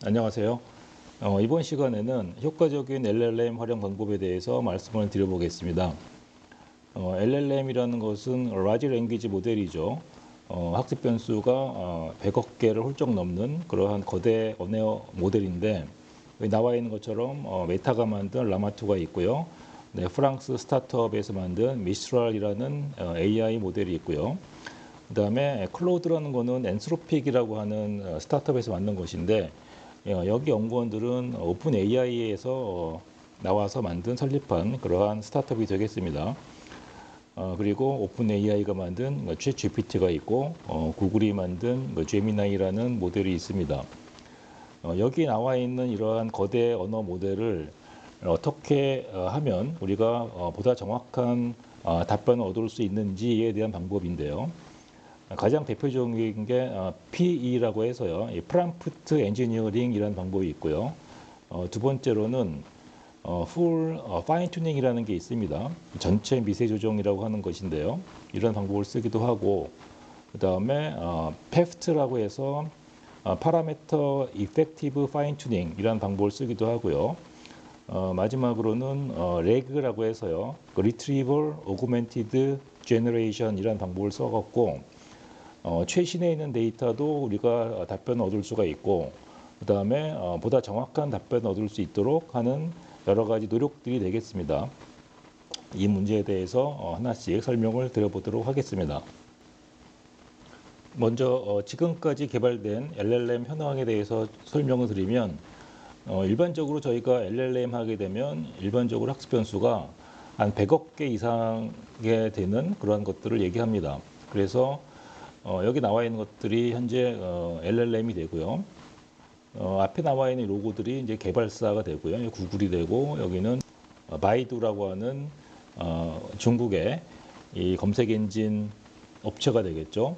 안녕하세요. 이번 시간에는 효과적인 LLM 활용 방법에 대해서 말씀을 드려보겠습니다. LLM이라는 것은 Large Language 모델이죠. 학습 변수가 100억 개를 훌쩍 넘는 그러한 거대 언어 모델인데, 여기 나와 있는 것처럼 메타가 만든 라마2가 있고요. 네, 프랑스 스타트업에서 만든 미스트랄이라는 AI 모델이 있고요. 그 다음에 클로드라는 거는 엔스로픽이라고 하는 스타트업에서 만든 것인데, 여기 연구원들은 오픈 AI에서 나와서 만든 설립한 그러한 스타트업이 되겠습니다. 그리고 오픈 AI가 만든 챗 GPT가 있고, 구글이 만든 제미나이라는 모델이 있습니다. 여기 나와 있는 이러한 거대 언어 모델을 어떻게 하면 우리가 보다 정확한 답변을 얻을 수 있는지에 대한 방법인데요. 가장 대표적인 게 PE라고 해서요, 프롬프트 엔지니어링이라는 방법이 있고요. 두 번째로는 풀 파인 튜닝이라는 게 있습니다. 전체 미세 조정이라고 하는 것인데요. 이런 방법을 쓰기도 하고, 그 다음에 PEFT라고 해서 파라미터 이펙티브 파인 튜닝이라는 방법을 쓰기도 하고요. 마지막으로는 RAG라고 해서요, Retrieval Augmented Generation이라는 방법을 써갖고 최신에 있는 데이터도 우리가 답변을 얻을 수가 있고, 그 다음에 보다 정확한 답변을 얻을 수 있도록 하는 여러 가지 노력들이 되겠습니다. 이 문제에 대해서 하나씩 설명을 드려보도록 하겠습니다. 먼저 지금까지 개발된 LLM 현황에 대해서 설명을 드리면, 일반적으로 저희가 LLM 하게 되면 일반적으로 학습 변수가 한 100억 개 이상에 되는 그런 것들을 얘기합니다. 그래서 여기 나와 있는 것들이 현재 LLM이 되고요. 앞에 나와 있는 로고들이 이제 개발사가 되고요. 구글이 되고, 여기는 바이두라고 하는 중국의 이 검색 엔진 업체가 되겠죠.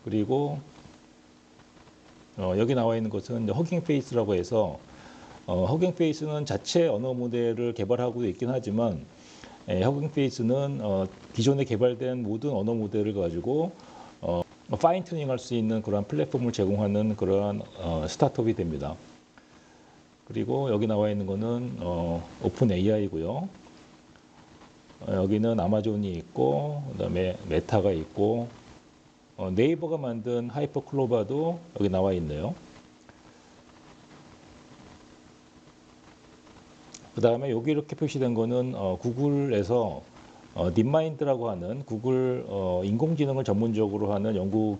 그리고 여기 나와 있는 것은 허깅 페이스라고 해서 허깅 페이스는 자체 언어 모델을 개발하고 있긴 하지만, 허깅 페이스는 기존에 개발된 모든 언어 모델을 가지고 파인 튜닝 할 수 있는 그런 플랫폼을 제공하는 그러한 스타트업이 됩니다. 그리고 여기 나와 있는 거는 오픈 AI고요. 여기는 아마존이 있고, 그다음에 메타가 있고, 네이버가 만든 하이퍼 클로바도 여기 나와 있네요. 그 다음에 여기 이렇게 표시된 거는 구글에서 딥마인드라고 하는 구글 인공지능을 전문적으로 하는 연구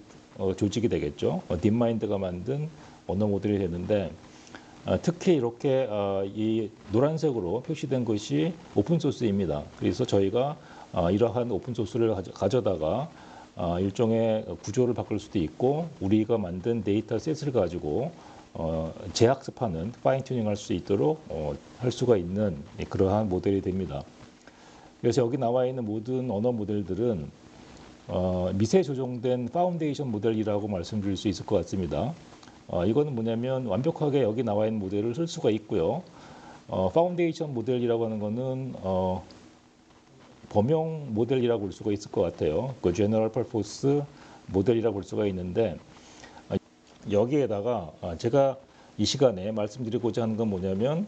조직이 되겠죠. 딥마인드가 만든 언어 모델이 되는데, 특히 이렇게 이 노란색으로 표시된 것이 오픈소스입니다. 그래서 저희가 이러한 오픈소스를 가져다가 일종의 구조를 바꿀 수도 있고, 우리가 만든 데이터셋을 가지고 재학습하는 파인 튜닝 할 수 있도록 할 수가 있는 그러한 모델이 됩니다. 그래서 여기 나와 있는 모든 언어 모델들은 미세 조정된 파운데이션 모델이라고 말씀드릴 수 있을 것 같습니다. 이거는 뭐냐면 완벽하게 여기 나와 있는 모델을 쓸 수가 있고요. 파운데이션 모델이라고 하는 거는 범용 모델이라고 볼 수가 있을 것 같아요. 그 제너럴 퍼포스 모델이라고 볼 수가 있는데, 여기에다가 제가 이 시간에 말씀드리고자 하는 건 뭐냐면,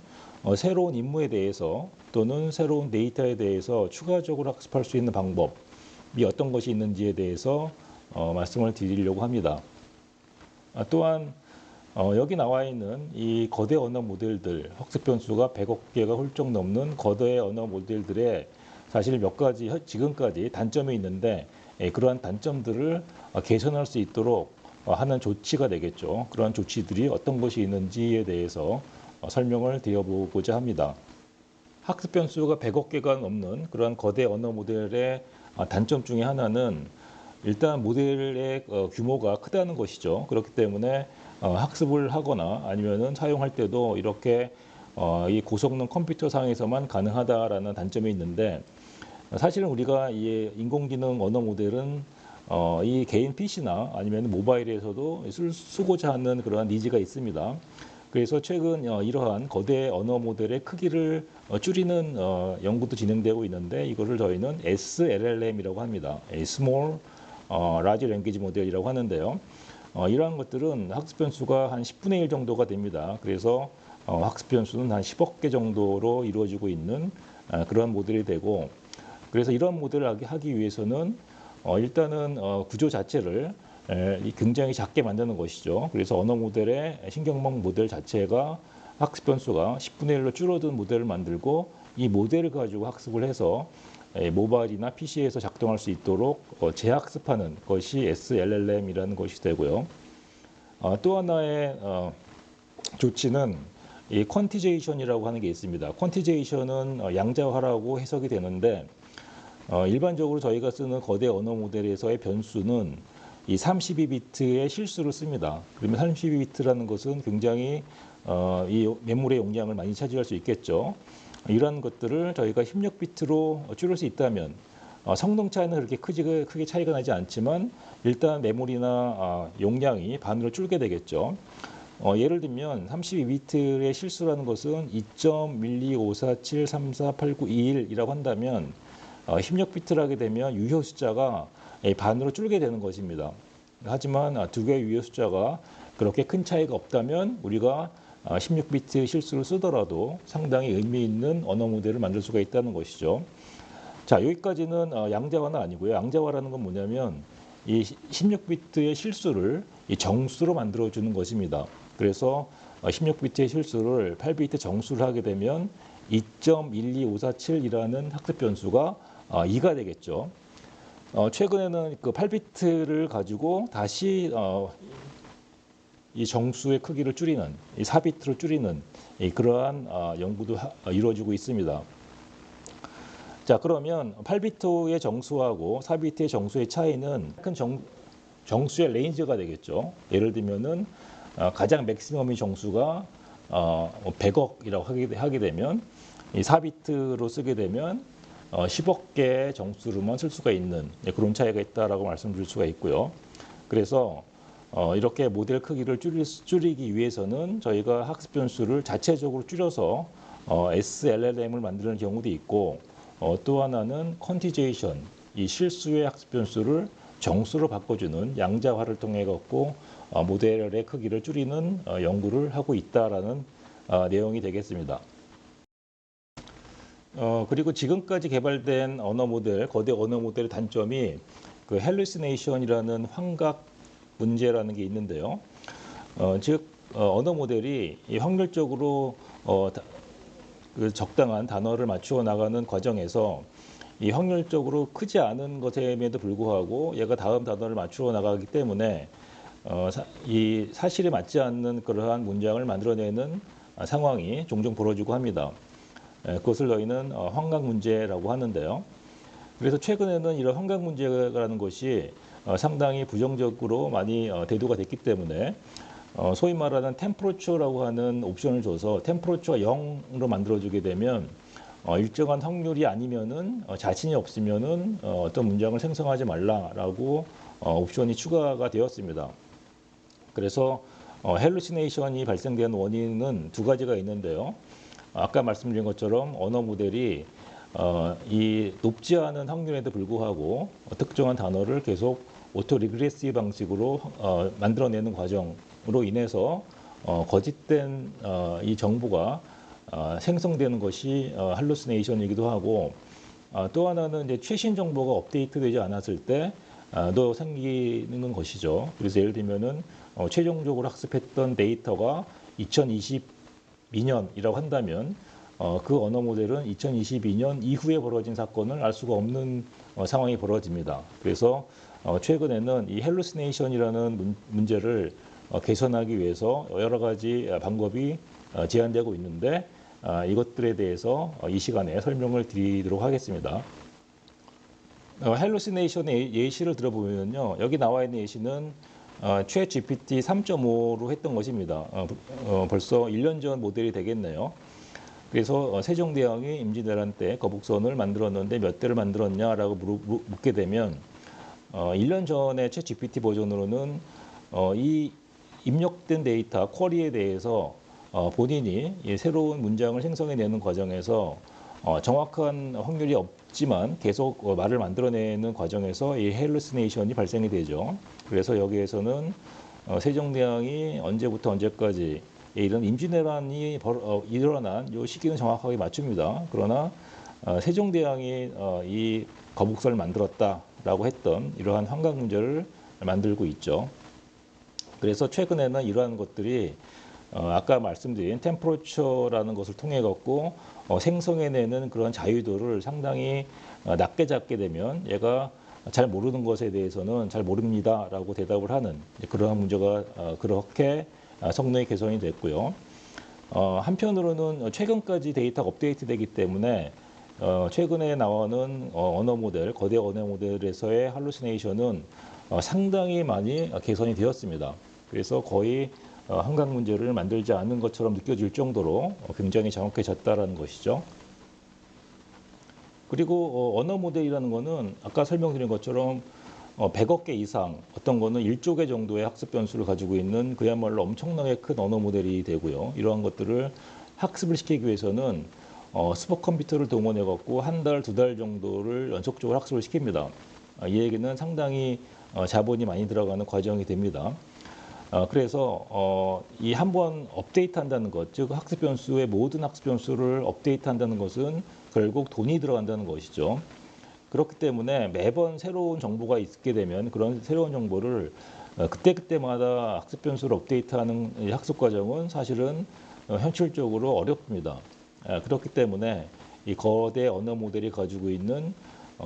새로운 임무에 대해서 또는 새로운 데이터에 대해서 추가적으로 학습할 수 있는 방법이 어떤 것이 있는지에 대해서 말씀을 드리려고 합니다. 또한 여기 나와 있는 이 거대 언어 모델들, 학습 변수가 100억 개가 훌쩍 넘는 거대 언어 모델들의 사실 몇 가지 지금까지 단점이 있는데, 그러한 단점들을 개선할 수 있도록 하는 조치가 되겠죠. 그러한 조치들이 어떤 것이 있는지에 대해서 설명을 드려보고자 합니다. 학습 변수가 100억 개가 넘는 그러한 거대 언어 모델의 단점 중에 하나는 일단 모델의 규모가 크다는 것이죠. 그렇기 때문에 학습을 하거나 아니면은 사용할 때도 이렇게 이 고성능 컴퓨터 상에서만 가능하다라는 단점이 있는데, 사실은 우리가 이 인공지능 언어 모델은 이 개인 PC나 아니면 모바일에서도 쓰고자 하는 그러한 니즈가 있습니다. 그래서 최근 이러한 거대 언어 모델의 크기를 줄이는 연구도 진행되고 있는데, 이거를 저희는 SLLM이라고 합니다. Small Large Language Model이라고 하는데요. 이러한 것들은 학습 변수가 한 10분의 1 정도가 됩니다. 그래서 학습 변수는 한 10억 개 정도로 이루어지고 있는 그런 모델이 되고, 그래서 이런 모델을 하기 위해서는 일단은 구조 자체를 굉장히 작게 만드는 것이죠. 그래서 언어 모델의 신경망 모델 자체가 학습 변수가 10분의 1로 줄어든 모델을 만들고, 이 모델을 가지고 학습을 해서 모바일이나 PC에서 작동할 수 있도록 재학습하는 것이 SLLM이라는 것이 되고요. 또 하나의 조치는 이 퀀티제이션이라고 하는 게 있습니다. 퀀티제이션은 양자화라고 해석이 되는데, 일반적으로 저희가 쓰는 거대 언어 모델에서의 변수는 이 32비트의 실수를 씁니다. 그러면 32비트라는 것은 굉장히 이 메모리의 용량을 많이 차지할 수 있겠죠. 이러한 것들을 저희가 16비트로 줄일 수 있다면 성능 차이는 그렇게 크게 차이가 나지 않지만 일단 메모리나 용량이 반으로 줄게 되겠죠. 예를 들면 32비트의 실수라는 것은 2.12547348921이라고 한다면 16비트를 하게 되면 유효 숫자가 반으로 줄게 되는 것입니다. 하지만 두 개의 유효 숫자가 그렇게 큰 차이가 없다면 우리가 16비트 실수를 쓰더라도 상당히 의미 있는 언어 모델을 만들 수가 있다는 것이죠. 자, 여기까지는 양자화는 아니고요. 양자화라는 건 뭐냐면 이 16비트의 실수를 이 정수로 만들어주는 것입니다. 그래서 16비트의 실수를 8비트 정수를 하게 되면 2.12547이라는 학습 변수가 2가 되겠죠. 최근에는 그 8비트를 가지고 다시 이 정수의 크기를 줄이는, 이 4비트를 줄이는 그러한 연구도 이루어지고 있습니다. 자, 그러면 8비트의 정수하고 4비트의 정수의 차이는 큰 정수의 레인지가 되겠죠. 예를 들면은 가장 맥시멈의 정수가 100억이라고 하게 되면 이 4비트로 쓰게 되면 10억 개의 정수로만 쓸 수가 있는 그런 차이가 있다라고 말씀드릴 수가 있고요. 그래서 이렇게 모델 크기를 줄이기 위해서는 저희가 학습 변수를 자체적으로 줄여서 SLLM을 만드는 경우도 있고, 또 하나는 퀀티제이션, 이 실수의 학습 변수를 정수로 바꿔주는 양자화를 통해 갖고 모델의 크기를 줄이는 연구를 하고 있다라는 내용이 되겠습니다. 그리고 지금까지 개발된 언어 모델, 거대 언어 모델의 단점이 그 헬루시네이션이라는 환각 문제라는 게 있는데요. 즉 언어 모델이 확률적으로 그 적당한 단어를 맞추어 나가는 과정에서 이 확률적으로 크지 않은 것임에도 불구하고 얘가 다음 단어를 맞추어 나가기 때문에 이 사실에 맞지 않는 그러한 문장을 만들어내는 상황이 종종 벌어지고 합니다. 그것을 저희는 환각 문제라고 하는데요. 그래서 최근에는 이런 환각 문제라는 것이 상당히 부정적으로 많이 대두가 됐기 때문에 소위 말하는 템퍼러처라고 하는 옵션을 줘서 템퍼러처가 0으로 만들어주게 되면 일정한 확률이 아니면은 자신이 없으면은 어떤 문장을 생성하지 말라라고 옵션이 추가가 되었습니다. 그래서 헬루시네이션이 발생되는 원인은 두 가지가 있는데요. 아까 말씀드린 것처럼 언어 모델이 이 높지 않은 확률에도 불구하고 특정한 단어를 계속 오토 리그레시브 방식으로 만들어내는 과정으로 인해서 거짓된 이 정보가 생성되는 것이 할루시네이션이기도 하고, 또 하나는 이제 최신 정보가 업데이트되지 않았을 때도 생기는 것이죠. 그래서 예를 들면은 최종적으로 학습했던 데이터가 2022년이라고 한다면 그 언어 모델은 2022년 이후에 벌어진 사건을 알 수가 없는 상황이 벌어집니다. 그래서 최근에는 이 헬루시네이션이라는 문제를 개선하기 위해서 여러 가지 방법이 제안되고 있는데 이것들에 대해서 이 시간에 설명을 드리도록 하겠습니다. 헬루시네이션의 예시를 들어보면요, 여기 나와 있는 예시는 챗 GPT 3.5로 했던 것입니다. 벌써 1년 전 모델이 되겠네요. 그래서 세종대왕이 임진왜란 때 거북선을 만들었는데 몇 대를 만들었냐라고 묻게 되면 1년 전에 챗 GPT 버전으로는 이 입력된 데이터 쿼리에 대해서 본인이 새로운 문장을 생성해내는 과정에서 정확한 확률이 없지만 계속 말을 만들어내는 과정에서 이 헬루시네이션이 발생이 되죠. 그래서 여기에서는 세종대왕이 언제부터 언제까지 이런 임진왜란이 일어난 요 시기는 정확하게 맞춥니다. 그러나 세종대왕이 이 거북선을 만들었다라고 했던 이러한 환각 문제를 만들고 있죠. 그래서 최근에는 이러한 것들이 아까 말씀드린 템퍼러처라는 것을 통해 갖고 생성해내는 그런 자유도를 상당히 낮게 잡게 되면 얘가 잘 모르는 것에 대해서는 잘 모릅니다라고 대답을 하는 그러한 문제가 그렇게 성능이 개선이 됐고요. 한편으로는 최근까지 데이터가 업데이트되기 때문에 최근에 나오는 언어 모델, 거대 언어 모델에서의 할루시네이션은 상당히 많이 개선이 되었습니다. 그래서 거의 환각 문제를 만들지 않는 것처럼 느껴질 정도로 굉장히 정확해졌다는 것이죠. 그리고 언어 모델이라는 것은 아까 설명드린 것처럼 100억 개 이상, 어떤 거는 1조 개 정도의 학습 변수를 가지고 있는 그야말로 엄청나게 큰 언어 모델이 되고요. 이러한 것들을 학습을 시키기 위해서는 슈퍼컴퓨터를 동원해 갖고 한 달, 두 달 정도를 연속적으로 학습을 시킵니다. 이 얘기는 상당히 자본이 많이 들어가는 과정이 됩니다. 그래서 이 한번 업데이트 한다는 것, 즉 학습 변수의 모든 학습 변수를 업데이트 한다는 것은 결국 돈이 들어간다는 것이죠. 그렇기 때문에 매번 새로운 정보가 있게 되면 그런 새로운 정보를 그때그때마다 학습 변수를 업데이트하는 이 학습 과정은 사실은 현실적으로 어렵습니다. 그렇기 때문에 이 거대 언어 모델이 가지고 있는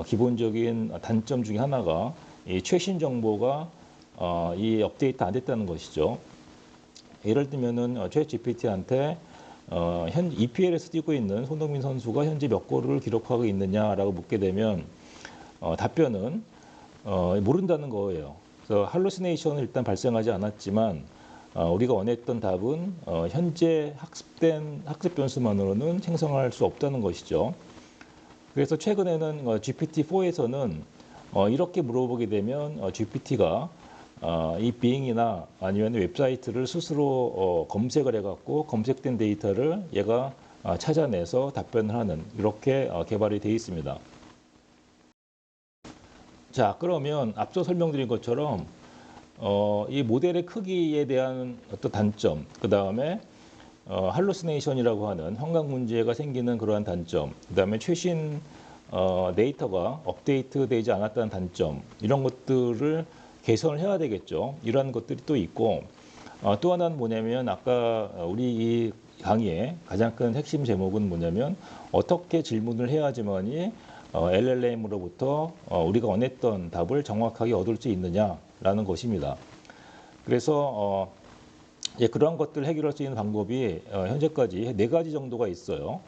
기본적인 단점 중에 하나가 이 최신 정보가 이 업데이트 안 됐다는 것이죠. 예를 들면은 챗 GPT한테 현 EPL에서 뛰고 있는 손흥민 선수가 현재 몇 골을 기록하고 있느냐라고 묻게 되면 답변은 모른다는 거예요. 그래서 할루시네이션은 일단 발생하지 않았지만 우리가 원했던 답은 현재 학습된 학습 변수만으로는 생성할 수 없다는 것이죠. 그래서 최근에는 GPT-4에서는 이렇게 물어보게 되면 GPT가 이 빙이나 아니면 웹사이트를 스스로 검색을 해갖고 검색된 데이터를 얘가 찾아내서 답변을 하는 이렇게 개발이 되어 있습니다. 자, 그러면 앞서 설명드린 것처럼 이 모델의 크기에 대한 어떤 단점, 그 다음에 할루시네이션이라고 하는 환각 문제가 생기는 그러한 단점, 그 다음에 최신 데이터가 업데이트되지 않았다는 단점, 이런 것들을 개선을 해야 되겠죠. 이러한 것들이 또 있고 또 하나는 뭐냐면 아까 우리 이 강의의 가장 큰 핵심 제목은 뭐냐면 어떻게 질문을 해야지만이 LLM으로부터 우리가 원했던 답을 정확하게 얻을 수 있느냐라는 것입니다. 그래서 그러한 것들을 해결할 수 있는 방법이 현재까지 4가지 정도가 있어요.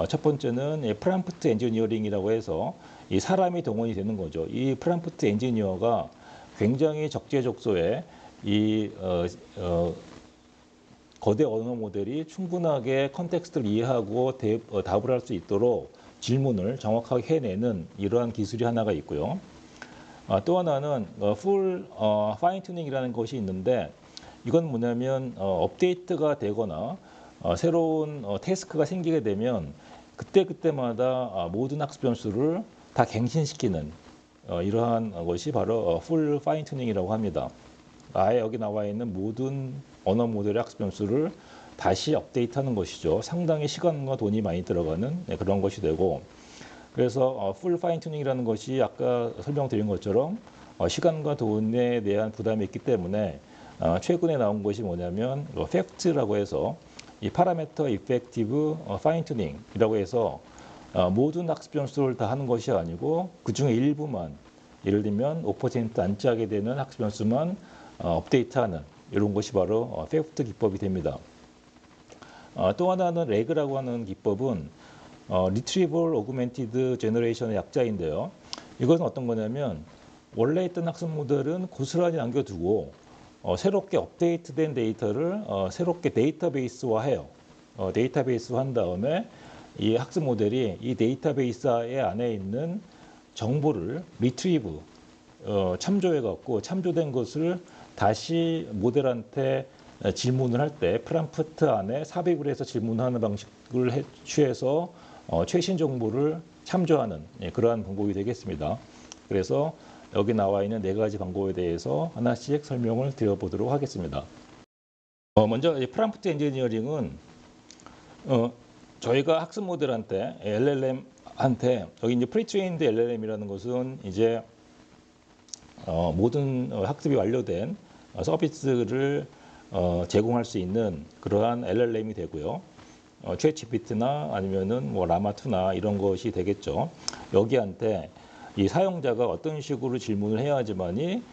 첫 번째는 프롬프트 엔지니어링이라고 해서 이 사람이 동원이 되는 거죠. 이 프롬프트 엔지니어가 굉장히 적재적소에 이 거대 언어 모델이 충분하게 컨텍스트를 이해하고 답을 할 수 있도록 질문을 정확하게 해내는 이러한 기술이 하나가 있고요. 또 하나는 풀 파인 튜닝이라는 것이 있는데 이건 뭐냐면 업데이트가 되거나 새로운 태스크가 생기게 되면 그때그때마다 모든 학습 변수를 다 갱신시키는 이러한 것이 바로 풀 파인 튜닝이라고 합니다. 아예 여기 나와 있는 모든 언어 모델의 학습 변수를 다시 업데이트하는 것이죠. 상당히 시간과 돈이 많이 들어가는 그런 것이 되고 그래서 풀 파인 튜닝이라는 것이 아까 설명드린 것처럼 시간과 돈에 대한 부담이 있기 때문에 최근에 나온 것이 뭐냐면 팩트라고 해서 이 파라미터 이펙티브 파인 튜닝이라고 해서 모든 학습 변수를 다 하는 것이 아니고 그 중에 일부만 예를 들면 5% 안짝이 되는 학습 변수만 업데이트하는 이런 것이 바로 팩트 기법이 됩니다. 또 하나는 레그라고 하는 기법은 Retrieval Augmented Generation의 약자인데요. 이것은 어떤 거냐면 원래 있던 학습 모델은 고스란히 남겨두고 새롭게 업데이트된 데이터를 새롭게 데이터베이스화해요. 데이터베이스화한 다음에 이 학습 모델이 이 데이터베이스 안에 있는 정보를 리트리브 참조해갖고 참조된 것을 다시 모델한테 질문을 할 때 프롬프트 안에 삽입을 해서 질문하는 방식을 취해서 최신 정보를 참조하는 그러한 방법이 되겠습니다. 그래서 여기 나와 있는 네 가지 방법에 대해서 하나씩 설명을 드려보도록 하겠습니다. 먼저 프롬프트 엔지니어링은 저희가 학습 모델한테 LLM한테 여기 이제 프리트레인드 LLM이라는 것은 이제 모든 학습이 완료된 서비스를 제공할 수 있는 그러한 LLM이 되고요. 챗GPT나 아니면은 뭐 라마2나 이런 것이 되겠죠. 여기한테 이 사용자가 어떤 식으로 질문을 해야지만이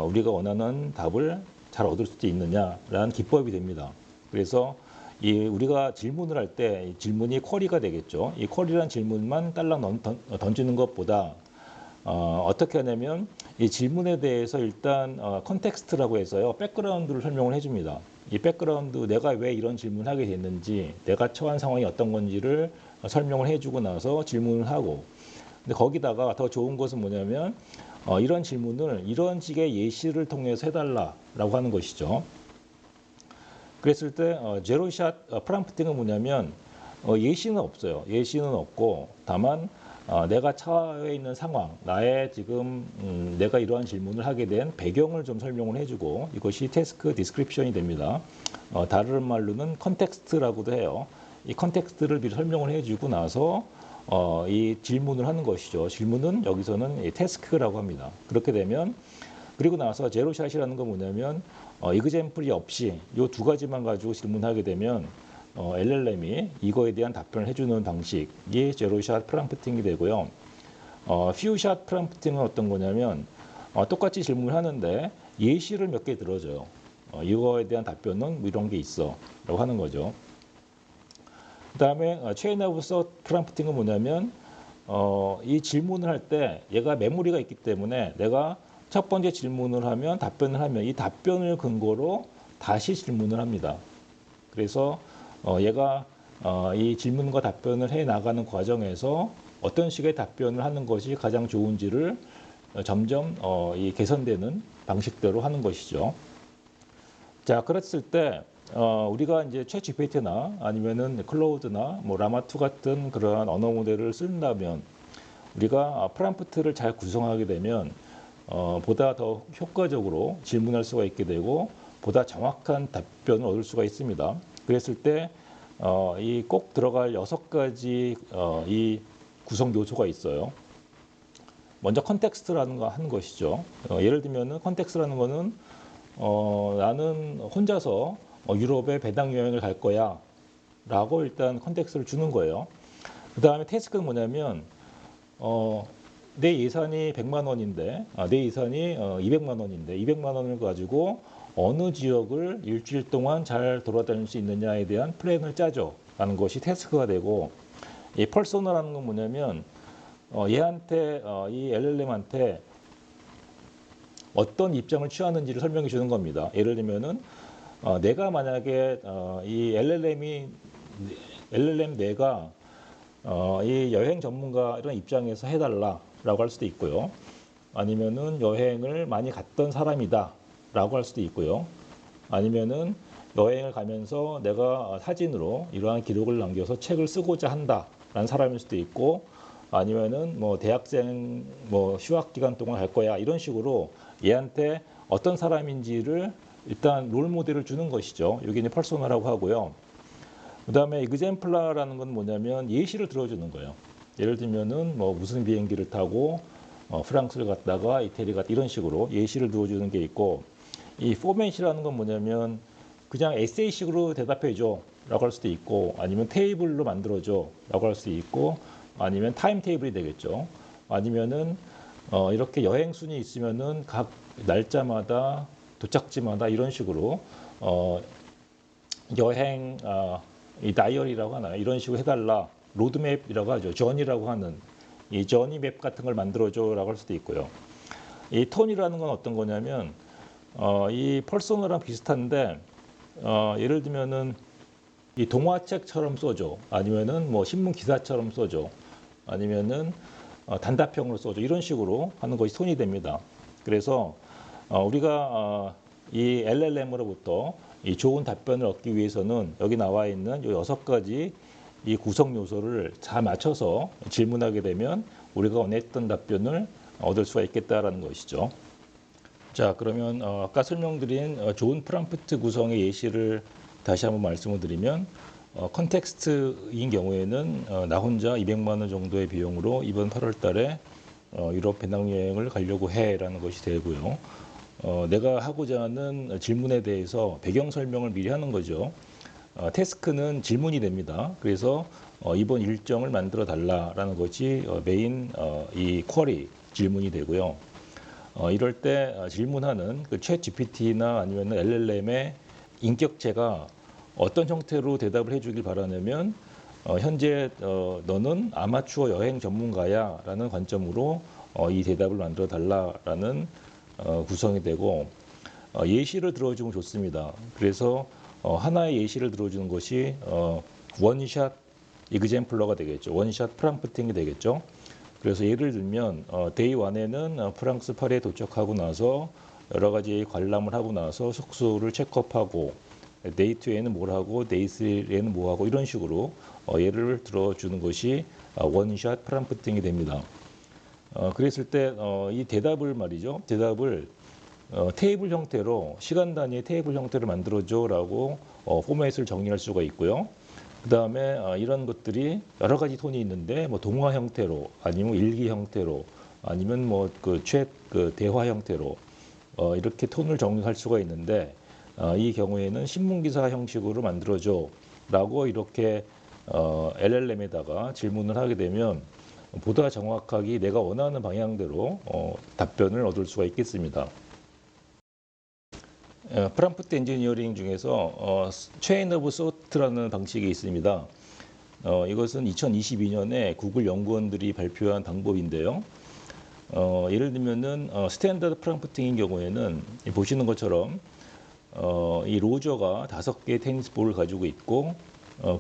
우리가 원하는 답을 잘 얻을 수 있느냐라는 기법이 됩니다. 그래서 우리가 질문을 할 때 질문이 쿼리가 되겠죠. 이 쿼리란 질문만 딸랑 던지는 것보다 어떻게 하냐면 이 질문에 대해서 일단 컨텍스트라고 해서요. 백그라운드를 설명을 해줍니다. 이 백그라운드 내가 왜 이런 질문을 하게 됐는지 내가 처한 상황이 어떤 건지를 설명을 해주고 나서 질문을 하고 근데 거기다가 더 좋은 것은 뭐냐면 이런 질문을 이런 식의 예시를 통해서 해달라라고 하는 것이죠. 그랬을 때 제로샷 프롬프팅은 뭐냐면 예시는 없어요. 예시는 없고 다만 내가 처해 있는 상황, 나의 지금 내가 이러한 질문을 하게 된 배경을 좀 설명을 해주고 이것이 태스크 디스크립션이 됩니다. 다른 말로는 컨텍스트라고도 해요. 이 컨텍스트를 미리 설명을 해주고 나서 이 질문을 하는 것이죠. 질문은 여기서는 태스크라고 합니다. 그렇게 되면 그리고 나서 제로샷이라는 건 뭐냐면 이그젬플이 없이 이 두 가지만 가지고 질문하게 되면 LLM이 이거에 대한 답변을 해주는 방식이 제로샷 프롬프팅이 되고요. 퓨샷 프롬프팅은 어떤 거냐면 똑같이 질문을 하는데 예시를 몇 개 들어줘요. 이거에 대한 답변은 뭐 이런 게 있어 라고 하는 거죠. 그 다음에 체인 오브 섯 프롬프팅은 뭐냐면 이 질문을 할 때 얘가 메모리가 있기 때문에 내가 첫 번째 질문을 하면 답변을 하면 이 답변을 근거로 다시 질문을 합니다. 그래서 얘가 이 질문과 답변을 해 나가는 과정에서 어떤 식의 답변을 하는 것이 가장 좋은지를 점점 이 개선되는 방식대로 하는 것이죠. 자, 그랬을 때 우리가 이제 챗GPT나 아니면은 클로우드나 뭐 라마2 같은 그러한 언어 모델을 쓴다면 우리가 프롬프트를 잘 구성하게 되면 보다 더 효과적으로 질문할 수가 있게 되고 보다 정확한 답변을 얻을 수가 있습니다. 그랬을 때 이 꼭 들어갈 6가지 이 구성 요소가 있어요. 먼저 컨텍스트라는 거 하는 것이죠. 예를 들면은 컨텍스트라는 거는 나는 혼자서 유럽에 배낭 여행을 갈 거야 라고 일단 컨텍스트를 주는 거예요. 그 다음에 태스크는 뭐냐면 내 예산이 100만 원인데 내 예산이 200만 원인데 200만 원을 가지고 어느 지역을 일주일 동안 잘 돌아다닐 수 있느냐에 대한 플랜을 짜줘 라는 것이 태스크가 되고 이 퍼소나라는 건 뭐냐면 얘한테 이 LLM한테 어떤 입장을 취하는지를 설명해 주는 겁니다. 예를 들면은 내가 만약에 이 LLM 내가 이 여행 전문가 이런 입장에서 해달라라고 할 수도 있고요. 아니면은 여행을 많이 갔던 사람이다라고 할 수도 있고요. 아니면은 여행을 가면서 내가 사진으로 이러한 기록을 남겨서 책을 쓰고자 한다라는 사람일 수도 있고, 아니면은 뭐 대학생 뭐 휴학 기간 동안 갈 거야 이런 식으로 얘한테 어떤 사람인지를 일단 롤 모델을 주는 것이죠. 여기 이제 퍼소나라고 하고요. 그다음에 exampla라는 건 뭐냐면 예시를 들어주는 거예요. 예를 들면은 뭐 무슨 비행기를 타고 프랑스를 갔다가 이태리 갔다 이런 식으로 예시를 들어주는 게 있고, 이 포맷이라는 건 뭐냐면 그냥 에세이식으로 대답해줘 라고 할 수도 있고, 아니면 테이블로 만들어줘 라고 할 수도 있고, 아니면 타임 테이블이 되겠죠. 아니면은 이렇게 여행 순이 있으면은 각 날짜마다 도착지마다 이런 식으로 여행 이 다이어리라고 하나 이런 식으로 해달라, 로드맵이라고 하죠. 저니라고 하는 이 저니 맵 같은 걸 만들어줘라고 할 수도 있고요. 이 톤이라는 건 어떤 거냐면 이 퍼소나랑 비슷한데 예를 들면은 이 동화책처럼 써줘, 아니면은 뭐 신문 기사처럼 써줘, 아니면은 단답형으로 써줘 이런 식으로 하는 것이 톤이 됩니다. 그래서 우리가 이 LLM으로부터 이 좋은 답변을 얻기 위해서는 여기 나와 있는 이 6가지 이 구성 요소를 잘 맞춰서 질문하게 되면 우리가 원했던 답변을 얻을 수가 있겠다라는 것이죠. 자, 그러면 아까 설명드린 좋은 프롬프트 구성의 예시를 다시 한번 말씀을 드리면 컨텍스트인 경우에는 나 혼자 200만 원 정도의 비용으로 이번 8월 달에 유럽 배낭여행을 가려고 해라는 것이 되고요. 내가 하고자 하는 질문에 대해서 배경 설명을 미리 하는 거죠. 태스크는 질문이 됩니다. 그래서 이번 일정을 만들어 달라라는 것이 메인 이 쿼리 질문이 되고요. 이럴 때 질문하는 그 챗 GPT나 아니면 LLM의 인격체가 어떤 형태로 대답을 해주길 바라냐면 현재 너는 아마추어 여행 전문가야라는 관점으로 이 대답을 만들어 달라라는 구성이 되고 예시를 들어주면 좋습니다. 그래서 하나의 예시를 들어주는 것이 원샷 이그젬플러가 되겠죠. 원샷 프롬프팅이 되겠죠. 그래서 예를 들면 데이 1에는 프랑스 파리에 도착하고 나서 여러 가지 관람을 하고 나서 숙소를 체크업하고 데이 2에는 뭘 하고 데이 3에는 뭐 하고 이런 식으로 예를 들어주는 것이 원샷 프롬프팅이 됩니다. 그랬을 때 이 대답을 말이죠. 대답을 테이블 형태로 시간 단위의 테이블 형태로 만들어줘라고 포맷을 정리할 수가 있고요. 그 다음에 이런 것들이 여러 가지 톤이 있는데 뭐 동화 형태로 아니면 일기 형태로 아니면 뭐 그 대화 형태로 이렇게 톤을 정리할 수가 있는데 이 경우에는 신문기사 형식으로 만들어줘라고 이렇게 LLM에다가 질문을 하게 되면 보다 정확하게 내가 원하는 방향대로 답변을 얻을 수가 있겠습니다. 프롬프트 엔지니어링 중에서 체인 오브 소트라는 방식이 있습니다. 이것은 2022년에 구글 연구원들이 발표한 방법인데요. 예를 들면은 스탠다드 프롬프팅인 경우에는 보시는 것처럼 이 로저가 5개의 테니스 볼을 가지고 있고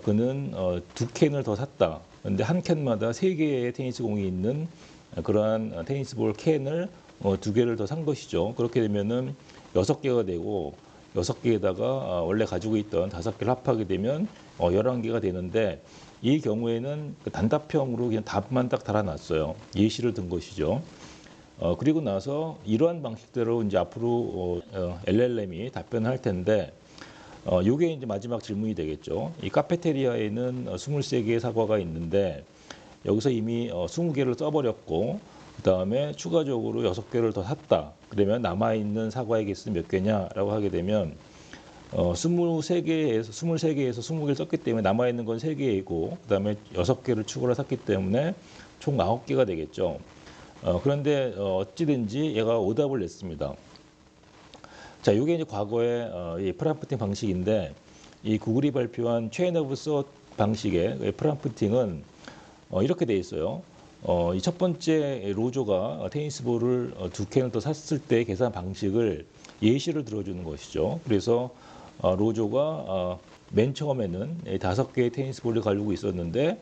그는 2캔을 더 샀다. 그런데 한 캔마다 3개의 테니스 공이 있는 그러한 테니스 볼 캔을 2개를 더 산 것이죠. 그렇게 되면은 6개가 되고 6개에다가 원래 가지고 있던 5개를 합하게 되면 11개가 되는데 이 경우에는 단답형으로 그냥 답만 딱 달아놨어요. 예시를 든 것이죠. 그리고 나서 이러한 방식대로 이제 앞으로 LLM이 답변할 텐데 요게 이제 마지막 질문이 되겠죠. 이 카페테리아에는 23개의 사과가 있는데 여기서 이미 20개를 써버렸고 그 다음에 추가적으로 6개를 더 샀다. 그러면 남아있는 사과의 개수는 몇 개냐라고 하게 되면 23개에서 20개를 썼기 때문에 남아있는 건 3개이고 그 다음에 6개를 추가로 샀기 때문에 총 9개가 되겠죠. 그런데 어찌든지 얘가 오답을 냈습니다. 자, 이게 이제 과거의 이 프롬프팅 방식인데 이 구글이 발표한 체인 오브 소 방식의 프롬프팅은 이렇게 돼 있어요. 이 첫 번째 로저가 테니스 볼을 2캔을 더 샀을 때 계산 방식을 예시를 들어주는 것이죠. 그래서 로저가 맨 처음에는 5개의 테니스 볼을 가지고 있었는데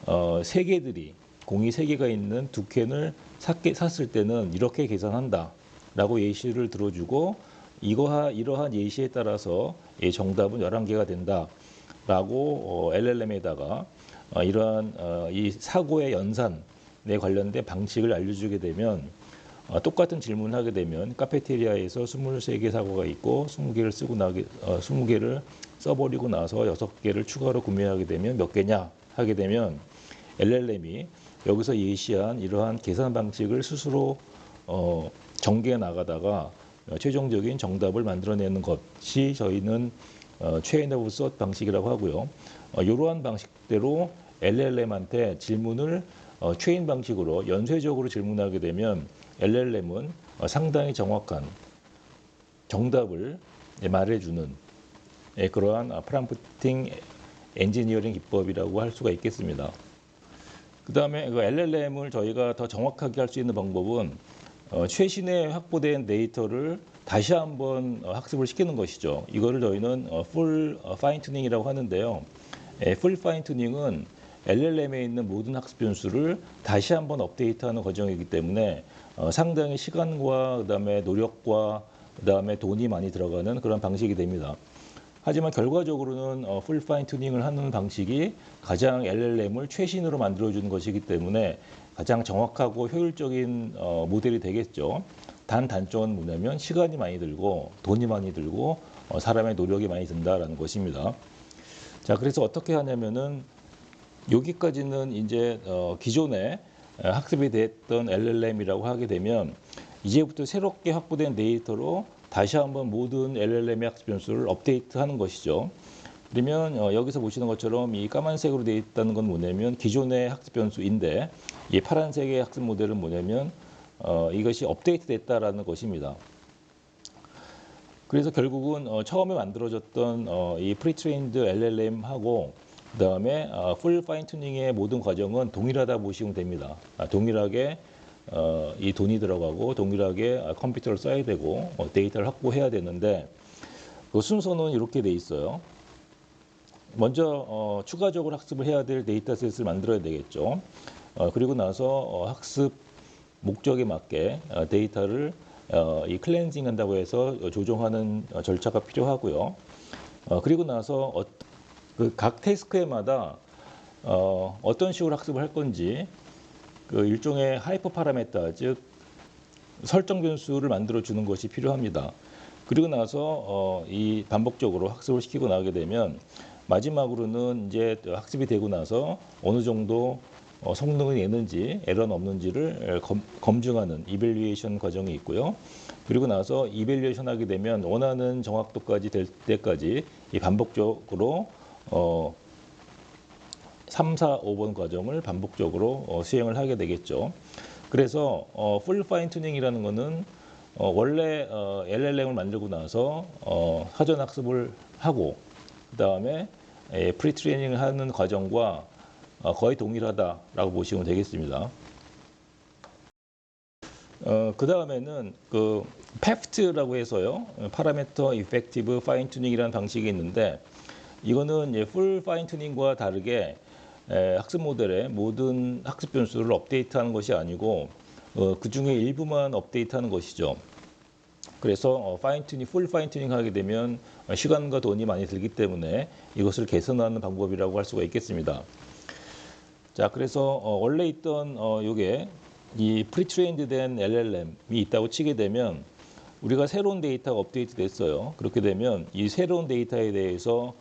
3개들이 공이 3개가 있는 2캔을 샀을 때는 이렇게 계산한다 라고 예시를 들어주고 이러한 예시에 따라서 정답은 11개가 된다 라고 LLM에다가 이러한 이 사고의 연산에 관련된 방식을 알려주게 되면 똑같은 질문을 하게 되면 카페테리아에서 23개 사고가 있고 20개를 써버리고 나서 6개를 추가로 구매하게 되면 몇 개냐 하게 되면 LLM이 여기서 예시한 이러한 계산 방식을 스스로 전개해 나가다가 최종적인 정답을 만들어내는 것이 저희는 체인 오브 소 방식이라고 하고요. 이러한 방식대로 LLM한테 질문을 체인 방식으로 연쇄적으로 질문하게 되면 LLM은 상당히 정확한 정답을 말해주는 그러한 프롬프팅 엔지니어링 기법이라고 할 수가 있겠습니다. 그 다음에 LLM을 저희가 더 정확하게 할 수 있는 방법은 최신에 확보된 데이터를 다시 한번 학습을 시키는 것이죠. 이거를 저희는 풀 파인 튜닝이라고 하는데요. 풀 파인 튜닝은 LLM에 있는 모든 학습 변수를 다시 한번 업데이트하는 과정이기 때문에 상당히 시간과 그다음에 노력과 그다음에 돈이 많이 들어가는 그런 방식이 됩니다. 하지만 결과적으로는 풀 파인 튜닝을 하는 방식이 가장 LLM을 최신으로 만들어주는 것이기 때문에 가장 정확하고 효율적인 모델이 되겠죠. 단점은 뭐냐면 시간이 많이 들고 돈이 많이 들고 사람의 노력이 많이 든다라는 것입니다. 자, 그래서 어떻게 하냐면은 여기까지는 이제 기존에 학습이 됐던 LLM이라고 하게 되면 이제부터 새롭게 확보된 데이터로 다시 한번 모든 LLM의 학습 변수를 업데이트하는 것이죠. 그러면 여기서 보시는 것처럼 이 까만색으로 되어 있다는 건 뭐냐면 기존의 학습 변수인데 이 파란색의 학습 모델은 뭐냐면 이것이 업데이트 됐다라는 것입니다. 그래서 결국은 처음에 만들어졌던 이 프리트레인드 LLM하고 그다음에 풀 파인 튜닝의 모든 과정은 동일하다 보시면 됩니다. 동일하게 이 돈이 들어가고 동일하게 컴퓨터를 써야 되고 데이터를 확보해야 되는데 그 순서는 이렇게 돼 있어요. 먼저 추가적으로 학습을 해야 될 데이터셋을 만들어야 되겠죠. 그리고 나서 학습 목적에 맞게 데이터를 이 클렌징 한다고 해서 조정하는 절차가 필요하고요. 그리고 나서 각 태스크에마다 어떤 식으로 학습을 할 건지 그 일종의 하이퍼 파라메터, 즉 설정 변수를 만들어 주는 것이 필요합니다. 그리고 나서 이 반복적으로 학습을 시키고 나가게 되면 마지막으로는 이제 학습이 되고 나서 어느 정도 성능이 내는지 에러는 없는지를 검증하는 이밸류에이션 과정이 있고요. 그리고 나서 이밸류에이션 하게 되면 원하는 정확도까지 될 때까지 이 반복적으로 3, 4, 5번 과정을 반복적으로 수행을 하게 되겠죠. 그래서 풀 파인 튜닝이라는 것은 원래 LLM을 만들고 나서 사전 학습을 하고 그다음에 프리트레이닝을 하는 과정과 거의 동일하다라고 보시면 되겠습니다. 그 다음에는 그 PEFT라고 해서요, 파라미터 이펙티브 파인 튜닝이라는 방식이 있는데 이거는 이제 풀 파인 튜닝과 다르게 학습 모델의 모든 학습 변수를 업데이트하는 것이 아니고 그 중에 일부만 업데이트하는 것이죠. 그래서 풀 파인 튜닝 하게 되면 시간과 돈이 많이 들기 때문에 이것을 개선하는 방법이라고 할 수가 있겠습니다. 자, 그래서 원래 있던 요게 이 프리트레인드 된 LLM이 있다고 치게 되면 우리가 새로운 데이터가 업데이트 됐어요. 그렇게 되면 이 새로운 데이터에 대해서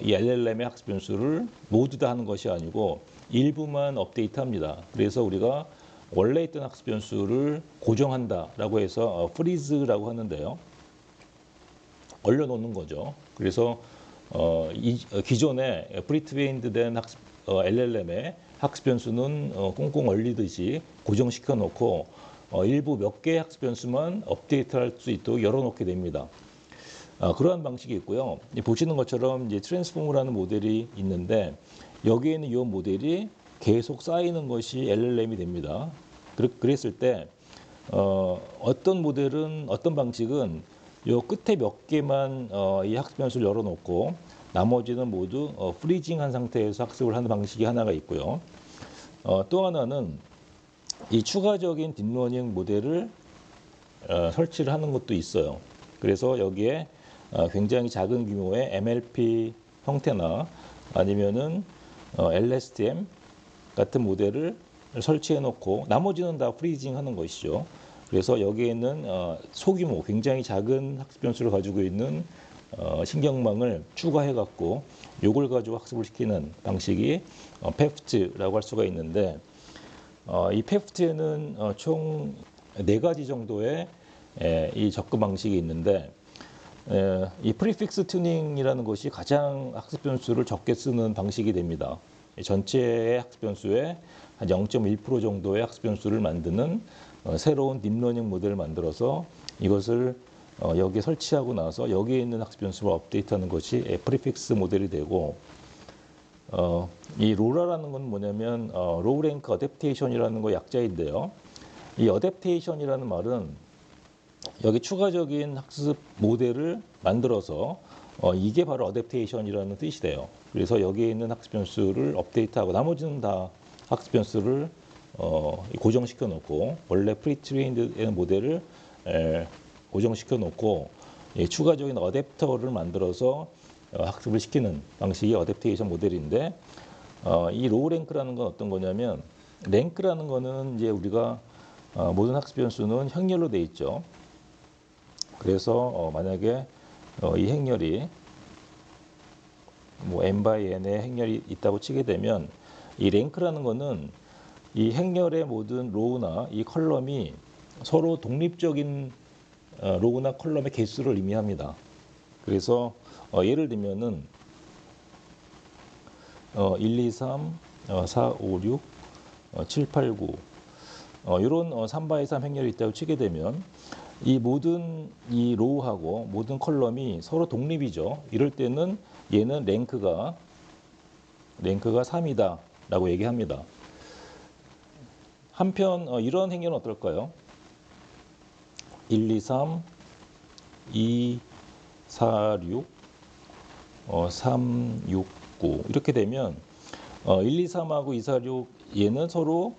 이 LLM의 학습 변수를 모두 다 하는 것이 아니고 일부만 업데이트합니다. 그래서 우리가 원래 있던 학습 변수를 고정한다라고 해서 프리즈라고 하는데요. 얼려놓는 거죠. 그래서 기존에 프리트레인드 된 LLM의 학습 변수는 꽁꽁 얼리듯이 고정시켜 놓고 일부 몇 개의 학습 변수만 업데이트할 수 있도록 열어놓게 됩니다. 그러한 방식이 있고요. 보시는 것처럼 이제 트랜스포머라는 모델이 있는데 여기에는 이 모델이 계속 쌓이는 것이 LLM이 됩니다. 그랬을 때 어떤 모델은 어떤 방식은 요 끝에 몇 개만 이 학습 변수를 열어놓고 나머지는 모두 프리징한 상태에서 학습을 하는 방식이 하나가 있고요. 또 하나는 이 추가적인 딥러닝 모델을 설치를 하는 것도 있어요. 그래서 여기에 굉장히 작은 규모의 MLP 형태나 아니면은 LSTM 같은 모델을 설치해 놓고 나머지는 다 프리징 하는 것이죠. 그래서 여기에 있는 소규모 굉장히 작은 학습 변수를 가지고 있는 신경망을 추가해 갖고 요걸 가지고 학습을 시키는 방식이 PEFT라고 할 수가 있는데 이 PEFT에는 총 4가지 정도의 이 접근 방식이 있는데 이 프리픽스 튜닝이라는 것이 가장 학습 변수를 적게 쓰는 방식이 됩니다. 전체의 학습 변수의 한 0.1% 정도의 학습 변수를 만드는 새로운 딥러닝 모델을 만들어서 이것을 여기에 설치하고 나서 여기에 있는 학습 변수를 업데이트하는 것이 프리픽스 모델이 되고 이 로라라는 건 뭐냐면 로우 랭크 어댑테이션이라는 거 약자인데요. 이 어댑테이션이라는 말은 여기 추가적인 학습 모델을 만들어서 이게 바로 어댑테이션이라는 뜻이 돼요. 그래서 여기에 있는 학습 변수를 업데이트하고 나머지는 다 학습 변수를 고정시켜 놓고 원래 프리트레인드 모델을 고정시켜 놓고 추가적인 어댑터를 만들어서 학습을 시키는 방식이 어댑테이션 모델인데 이 로우 랭크라는 건 어떤 거냐면 랭크라는 거는 이제 우리가 모든 학습 변수는 행렬로 돼 있죠. 그래서 만약에 이 행렬이 뭐 n by n의 행렬이 있다고 치게 되면 이 랭크라는 거는 이 행렬의 모든 로우나 이 컬럼이 서로 독립적인 로우나 컬럼의 개수를 의미합니다. 그래서 예를 들면은 1, 2, 3, 4, 5, 6, 7, 8, 9 이런 3by 3 행렬이 있다고 치게 되면 이 모든 이 로우하고 모든 컬럼이 서로 독립이죠. 이럴 때는 얘는 랭크가 3이다 라고 얘기합니다. 한편 이런 행렬은 어떨까요? 1, 2, 3, 2, 4, 6, 3, 6, 9 이렇게 되면 1, 2, 3하고 2, 4, 6 얘는 서로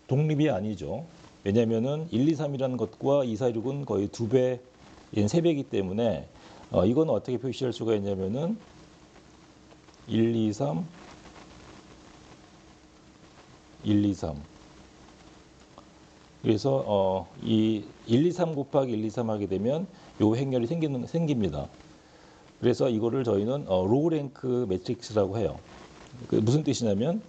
독립이 아니죠. 왜냐하면은 1, 2, 3이라는 것과 2, 4, 6은 거의 2배, 얘는 3배이기 때문에 이건 어떻게 표시할 수가 있냐면은 1, 2, 3, 1, 2, 3 그래서 이 1, 2, 3 곱하기 1, 2, 3 하게 되면 요 행렬이 생깁니다. 그래서 이거를 저희는 로우 랭크 매트릭스라고 해요. 그 무슨 뜻이냐면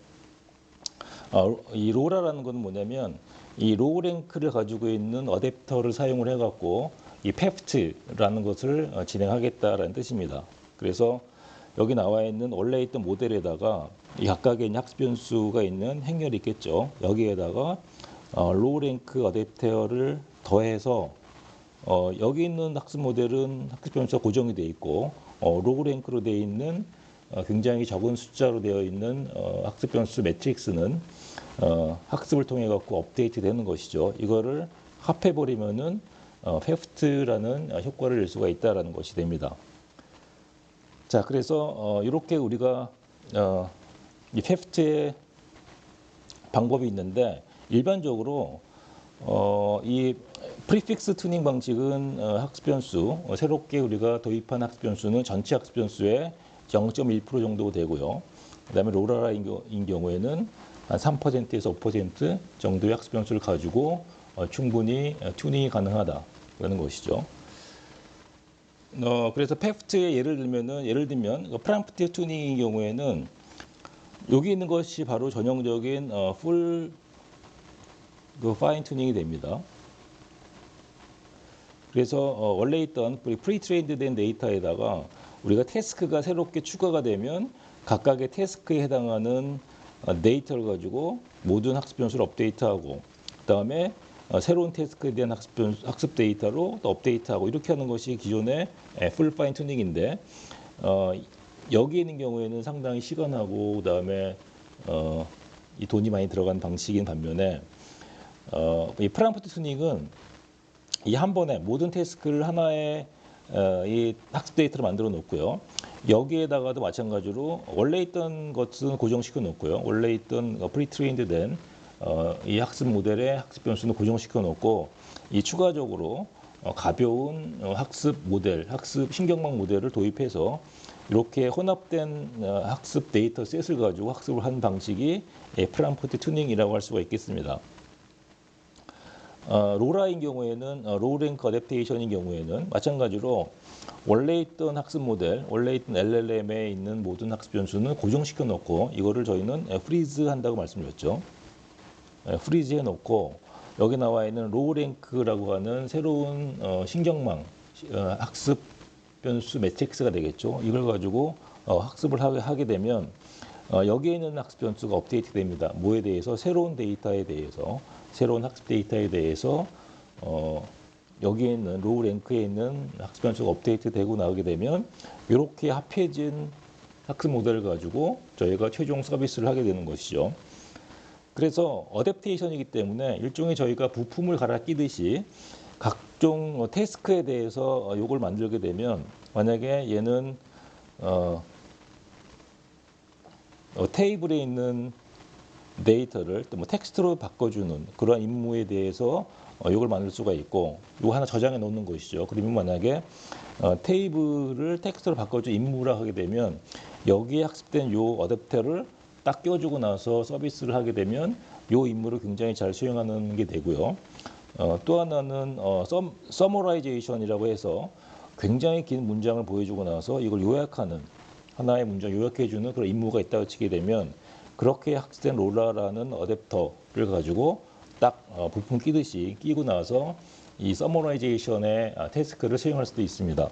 이 로라라는 건 뭐냐면 이 로우 랭크를 가지고 있는 어댑터를 사용을 해갖고 이 페프트라는 것을 진행하겠다라는 뜻입니다. 그래서 여기 나와 있는 원래 있던 모델에다가 이 각각의 있는 학습 변수가 있는 행렬이 있겠죠. 여기에다가 로우 랭크 어댑터를 더해서 여기 있는 학습 모델은 학습 변수가 고정이 되어 있고 로우 랭크로 되어 있는 굉장히 적은 숫자로 되어 있는 학습 변수 매트릭스는 학습을 통해 갖고 업데이트 되는 것이죠. 이거를 합해 버리면은 페프트라는 효과를 낼 수가 있다라는 것이 됩니다. 자, 그래서 이렇게 우리가 이 페프트의 방법이 있는데 일반적으로 이 프리픽스 튜닝 방식은 학습 변수 새롭게 우리가 도입한 학습 변수는 전체 학습 변수의 0.1% 정도 되고요. 그다음에 로라라인 경우에는 한 3%에서 5% 정도의 학습 변수를 가지고 충분히 튜닝이 가능하다라는 것이죠. 그래서 페프트의 예를 들면 프롬프트 튜닝인 경우에는 여기 있는 것이 바로 전형적인 풀 파인 튜닝이 됩니다. 그래서 원래 있던 프리트레인드 된 데이터에다가 우리가 태스크가 새롭게 추가가 되면 각각의 태스크에 해당하는 데이터를 가지고 모든 학습 변수를 업데이트하고 그다음에 새로운 태스크에 대한 학습 데이터로 또 업데이트하고 이렇게 하는 것이 기존의 풀 파인 튜닝인데 여기 있는 경우에는 상당히 시간하고 그다음에 이 돈이 많이 들어간 방식인 반면에 이 프롬프트 튜닝은 이 한 번에 모든 태스크를 하나의 이 학습 데이터로 만들어 놓고요. 여기에다가도 마찬가지로 원래 있던 것은 고정시켜 놓고요. 원래 있던 프리트레인드 된 이 학습 모델의 학습 변수는 고정시켜 놓고 이 추가적으로 가벼운 학습 모델, 학습 신경망 모델을 도입해서 이렇게 혼합된 학습 데이터 셋을 가지고 학습을 한 방식이 프롬프트 튜닝이라고 할 수가 있겠습니다. 로라인 경우에는 로우 랭크 어댑테이션인 경우에는 마찬가지로 원래 있던 학습 모델, 원래 있던 LLM에 있는 모든 학습 변수는 고정시켜 놓고 이거를 저희는 프리즈 한다고 말씀드렸죠. 프리즈 해 놓고 여기 나와 있는 로우 랭크라고 하는 새로운 신경망 학습 변수 매트릭스가 되겠죠. 이걸 가지고 학습을 하게 되면 여기에 있는 학습 변수가 업데이트 됩니다. 뭐에 대해서? 새로운 데이터에 대해서, 새로운 학습 데이터에 대해서 여기에 있는 로우 랭크에 있는 학습 변수가 업데이트 되고 나오게 되면 이렇게 합해진 학습 모델을 가지고 저희가 최종 서비스를 하게 되는 것이죠. 그래서 어댑테이션이기 때문에 일종의 저희가 부품을 갈아 끼듯이 각종 태스크에 대해서 이걸 만들게 되면 만약에 얘는 테이블에 있는 데이터를 또 뭐 텍스트로 바꿔주는 그러한 임무에 대해서 이걸 만들 수가 있고 이거 하나 저장해 놓는 것이죠. 그러면 만약에 테이블을 텍스트로 바꿔줄 임무라 하게 되면 여기에 학습된 요 어댑터를 딱 껴주고 나서 서비스를 하게 되면 이 임무를 굉장히 잘 수행하는 게 되고요. 또 하나는 서머라이제이션이라고 해서 굉장히 긴 문장을 보여주고 나서 이걸 요약하는 하나의 문장 요약해주는 그런 임무가 있다고 치게 되면 그렇게 학습된 롤라라는 어댑터를 가지고 딱 부품 끼듯이 끼고 나서 이 서머라이제이션의 태스크를 수행할 수도 있습니다.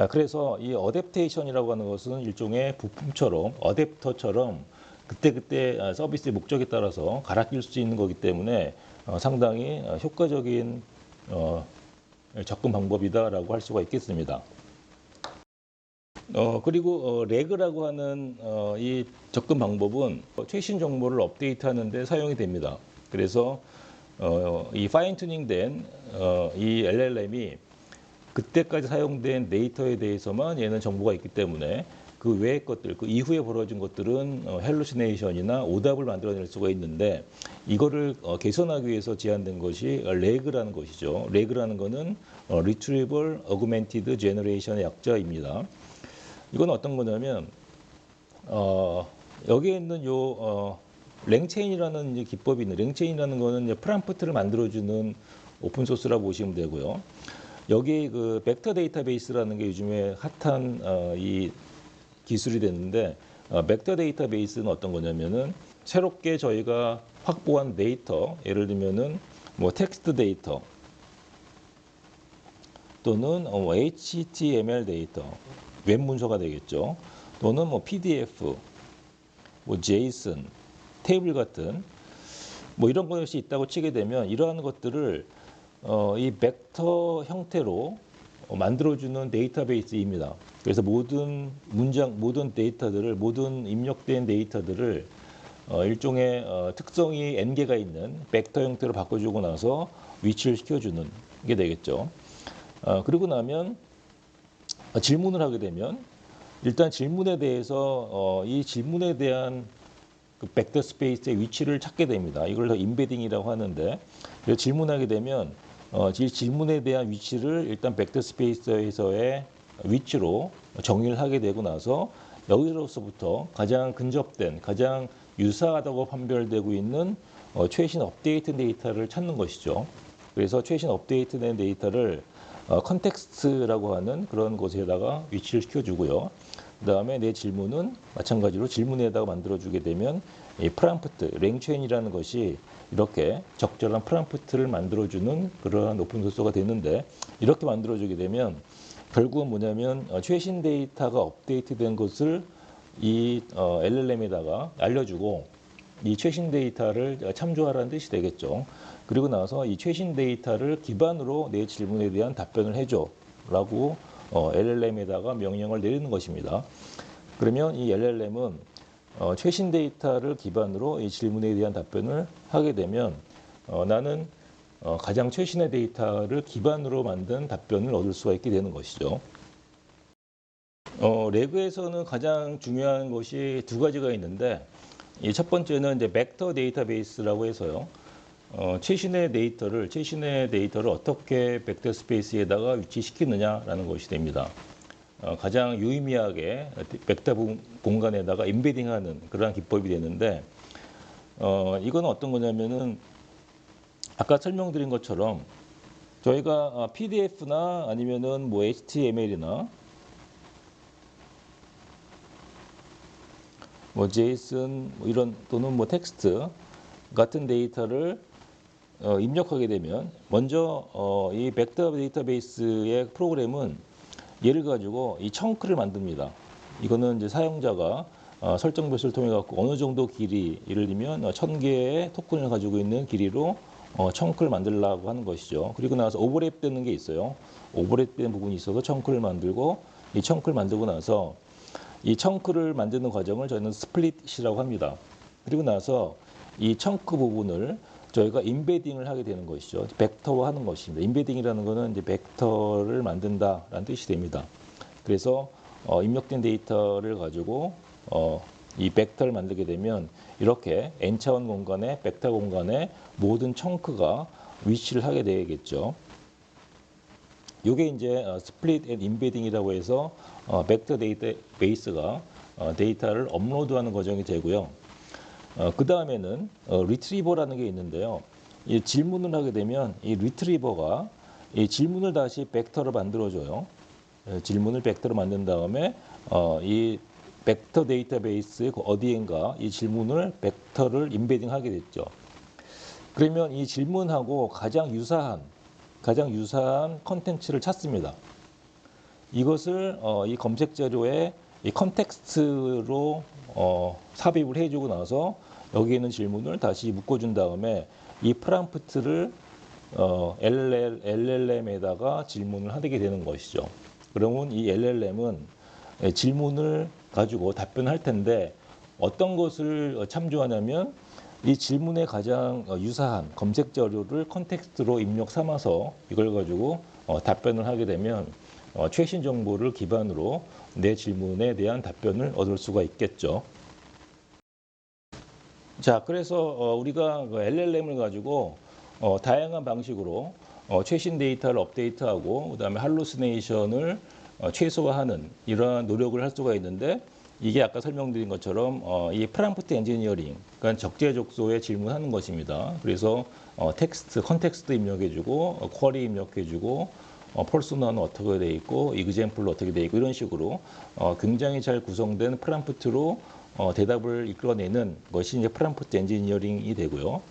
그래서 이 어댑테이션이라고 하는 것은 일종의 부품처럼 어댑터처럼 그때그때 서비스의 목적에 따라서 갈아 낄 수 있는 거기 때문에 상당히 효과적인 접근 방법이다라고 할 수가 있겠습니다. 그리고 레그라고 하는 이 접근 방법은 최신 정보를 업데이트하는 데 사용이 됩니다. 그래서 이 파인 튜닝된 이 LLM이 그때까지 사용된 데이터에 대해서만 얘는 정보가 있기 때문에 그 외의 것들, 그 이후에 벌어진 것들은 헬루시네이션이나 오답을 만들어낼 수가 있는데 이거를 개선하기 위해서 제안된 것이 레그라는 것이죠. 레그라는 것은 Retrieval Augmented Generation의 약자입니다. 이건 어떤 거냐면 여기에 있는 요 랭체인이라는 기법이 있는 랭체인이라는 거는 프롬프트를 만들어주는 오픈 소스라고 보시면 되고요. 여기 그 벡터 데이터베이스라는 게 요즘에 핫한 이 기술이 됐는데 벡터 데이터베이스는 어떤 거냐면은 새롭게 저희가 확보한 데이터, 예를 들면은 뭐 텍스트 데이터 또는 HTML 데이터, 웹 문서가 되겠죠. 또는 뭐 PDF, 뭐 JSON, 테이블 같은 뭐 이런 것이 있다고 치게 되면 이러한 것들을 이 벡터 형태로 만들어주는 데이터베이스입니다. 그래서 모든 문장, 모든 데이터들을, 모든 입력된 데이터들을 일종의 특성이 n개가 있는 벡터 형태로 바꿔주고 나서 위치를 시켜주는 게 되겠죠. 그리고 나면 질문을 하게 되면 일단 질문에 대해서 이 질문에 대한 그 벡터 스페이스의 위치를 찾게 됩니다. 이걸 더 임베딩이라고 하는데 질문하게 되면 이 질문에 대한 위치를 일단 벡터 스페이스에서의 위치로 정의를 하게 되고 나서 여기로서부터 가장 근접된, 가장 유사하다고 판별되고 있는 최신 업데이트 데이터를 찾는 것이죠. 그래서 최신 업데이트된 데이터를 컨텍스트라고 하는 그런 곳에다가 위치를 시켜주고요. 그 다음에 내 질문은 마찬가지로 질문에다가 만들어주게 되면 이 프롬프트, 랭체인이라는 것이 이렇게 적절한 프롬프트를 만들어주는 그러한 오픈소스가 되는데 이렇게 만들어주게 되면 결국은 뭐냐면 최신 데이터가 업데이트된 것을 이 LLM에다가 알려주고 이 최신 데이터를 참조하라는 뜻이 되겠죠. 그리고 나서 이 최신 데이터를 기반으로 내 질문에 대한 답변을 해줘 라고 LLM에다가 명령을 내리는 것입니다. 그러면 이 LLM은 최신 데이터를 기반으로 이 질문에 대한 답변을 하게 되면 나는 가장 최신의 데이터를 기반으로 만든 답변을 얻을 수가 있게 되는 것이죠. 레그에서는 가장 중요한 것이 두 가지가 있는데 이 첫 번째는 이제 벡터 데이터베이스라고 해서요. 최신의 데이터를 어떻게 벡터 스페이스에다가 위치시키느냐라는 것이 됩니다. 가장 유의미하게 벡터 공간에다가 임베딩하는 그러한 기법이 되는데 이건 어떤 거냐면은 아까 설명드린 것처럼 저희가 PDF나 아니면은 뭐 HTML이나 뭐 JSON 뭐 이런 또는 뭐 텍스트 같은 데이터를 입력하게 되면 먼저 이 벡터 데이터베이스의 프로그램은 얘를 가지고 이 청크를 만듭니다. 이거는 이제 사용자가 설정 벼슬을 통해 갖고 어느 정도 길이, 예를 들면 1000개의 토큰을 가지고 있는 길이로 청크를 만들려고 하는 것이죠. 그리고 나서 오버랩 되는 게 있어요. 오버랩 되는 부분이 있어서 청크를 만들고 이 청크를 만들고 나서 이 청크를 만드는 과정을 저희는 스플릿이라고 합니다. 그리고 나서 이 청크 부분을 저희가 임베딩을 하게 되는 것이죠. 벡터화하는 것입니다. 임베딩이라는 것은 이제 벡터를 만든다라는 뜻이 됩니다. 그래서 입력된 데이터를 가지고 이 벡터를 만들게 되면 이렇게 n차원 공간에 벡터 공간에 모든 청크가 위치를 하게 되겠죠. 이게 이제 스플릿 앤 임베딩이라고 해서 벡터 데이터베이스가 데이터를 업로드하는 과정이 되고요. 그 다음에는 리트리버라는 게 있는데요. 이 질문을 하게 되면 이 리트리버가 이 질문을 다시 벡터로 만들어줘요. 질문을 벡터로 만든 다음에 이 벡터 데이터베이스 어디엔가 이 질문을 벡터를 임베딩하게 됐죠. 그러면 이 질문하고 가장 유사한 컨텐츠를 찾습니다. 이것을 이 검색 자료에 이 컨텍스트로 삽입을 해주고 나서 여기 있는 질문을 다시 묶어준 다음에 이 프롬프트를 LLM에다가 질문을 하게 되는 것이죠. 그러면 이 LLM은 질문을 가지고 답변할 텐데 어떤 것을 참조하냐면 이 질문에 가장 유사한 검색 자료를 컨텍스트로 입력 삼아서 이걸 가지고 답변을 하게 되면 최신 정보를 기반으로 내 질문에 대한 답변을 얻을 수가 있겠죠. 자, 그래서 우리가 LLM을 가지고 다양한 방식으로 최신 데이터를 업데이트하고 그다음에 할루시네이션을 최소화하는 이러한 노력을 할 수가 있는데 이게 아까 설명드린 것처럼 이 프롬프트 엔지니어링, 그러니까 적재적소에 질문하는 것입니다. 그래서 텍스트, 컨텍스트 입력해주고 쿼리 입력해주고 퍼스너는 어떻게 돼 있고 이그젬플로 어떻게 돼 있고 이런 식으로 굉장히 잘 구성된 프롬프트로 대답을 이끌어내는 것이 이제 프롬프트 엔지니어링이 되고요.